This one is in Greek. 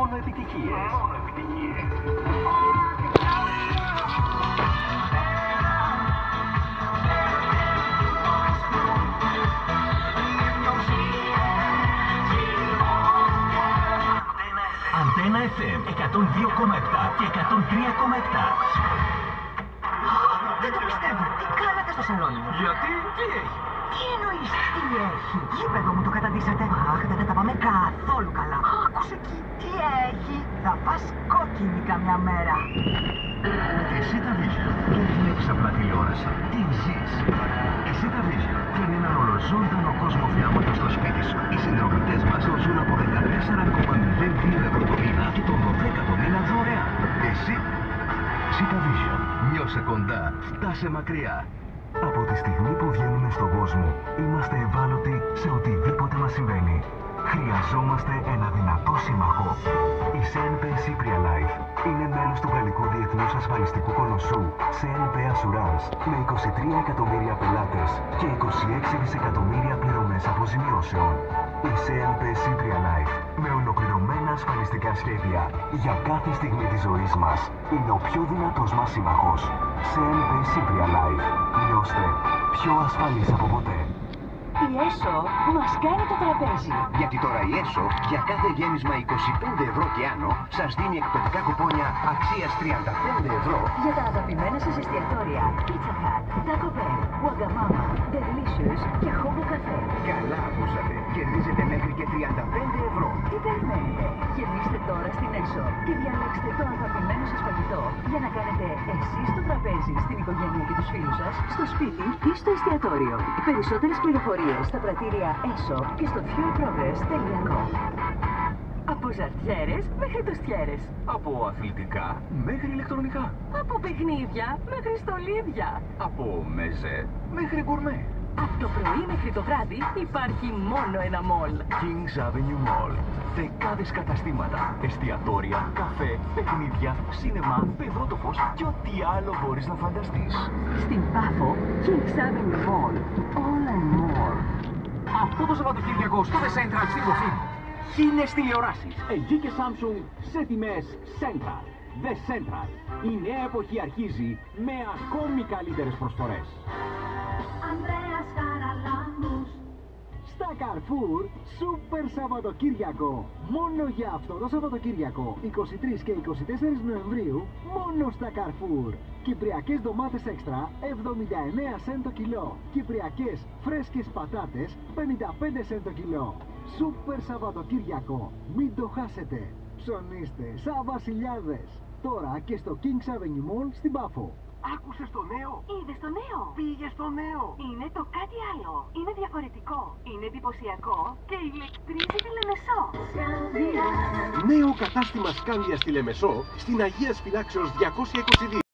μόνο επιτυχίες. Αντένα FM 102,7 και 103,7. Δεν το πιστεύω. Τι κάνατε στο σαλόνι μου? Γιατί, τι έχει? Τι εννοείς, τι έχει? Γήπεδο μου το καταντήσατε. Αχ, δεν θα τα πάμε καθόλου καλά. Άκουσε εκεί, τι έχει? Θα πας κόκκινη καμιά μέρα. Η Sita Vision δεν βλέπεις απλά τηλεόραση. Τι ζεις? Η Sita Vision φέρνει έναν ολοζώντανο κόσμο θεάματος στο σπίτι σου. Οι συνδρομητές μας το ζουν από 14,02 ευρώ το μήνα και το 12ο μήνα δωρεάν. Εσύ, Sita Vision, νιώσε κοντά, φτάσε μακριά. Από τη στιγμή που βγαίνουμε στον κόσμο, είμαστε ευάλωτοι σε οτιδήποτε μας συμβαίνει. Χρειαζόμαστε ένα δυνατό σύμμαχο. Η CNP Cypria Life είναι μέλος του Γαλλικού Διεθνούς Ασφαλιστικού Κολοσσού CNP Assurance με 23 εκατομμύρια πελάτες και 26 δισεκατομμύρια πληρωμές αποζημιώσεων. Η CNP Cypria Life με ολοκληρωμένα ασφαλιστικά σχέδια για κάθε στιγμή της ζωής μας είναι ο πιο δυνατός μας σύμμαχος. CNP Cypria Life. Νιώστε πιο ασφαλείς από ποτέ. Η ΕΣΟ μας κάνει το τραπέζι. Γιατί τώρα η ΕΣΟ για κάθε γέμισμα 25 ευρώ και άνω σας δίνει εκπαιδευτικά κουπόνια αξίας 35 ευρώ Για τα αγαπημένα σας εστιατόρια Pizza Hut, Taco Bell, Wagamama, Delicious και Hobo Cafe. Καλά ακούσατε. Κερδίζετε μέχρι και 35 ευρώ. Τι περιμένετε? Γεμίστε τώρα στην ΕΣΟ και διαλέξτε το αγαπημένο σας φαγητό για να κάνετε εσείς το τραπέζι στην οικογένεια και τους φίλους σας, στο σπίτι ή στο εστιατόριο. Περισσότερες πληροφορίες στα πρατήρια ΕΣΟ και στο fuelprogress.com. Από ζαρτιέρες μέχρι τοστιέρες. Από αθλητικά μέχρι ηλεκτρονικά. Από παιχνίδια μέχρι στολίδια. Από μεζέ μέχρι γκουρμέ. Από το πρωί μέχρι το βράδυ υπάρχει μόνο ένα μολ. Kings Avenue Mall. Δεκάδες καταστήματα, εστιατόρια, καφέ, παιχνίδια, σίνεμα, παιδότοπος και ό,τι άλλο μπορείς να φανταστείς. Στην Πάφο, Kings Avenue Mall. All and more. Αυτό το Σαββατοκύριακο στο The Central στην Κοφή. Χίλιες τηλεοράσεις. LG και Samsung σε τιμές Central. The Central. Η νέα εποχή αρχίζει με ακόμη καλύτερες προσφορές. Ανδρέας Χαραλάμπους. Στα Carrefour, Super Σαββατοκύριακο. Μόνο για αυτό το Σαββατοκύριακο, 23 και 24 Νοεμβρίου, μόνο στα Carrefour. Κυπριακές ντομάτες έξτρα, 79 σεντ το κιλό. Κυπριακές φρέσκες πατάτες, 55 σεντ το κιλό. Super Σαββατοκύριακο. Μην το χάσετε. Ψωνίστε σαν βασιλιάδες. Τώρα και στο Kings Avenue Mall στην Πάφο. Άκουσες το νέο? Είδες το νέο? Πήγες στο νέο? Είναι το κάτι άλλο. Είναι διαφορετικό. Είναι εντυπωσιακό και ηλεκτρίζει τη Λεμεσό. Νέο κατάστημα Σκάνδια στη Λεμεσό, στην Αγίας Φυλάξεως 222.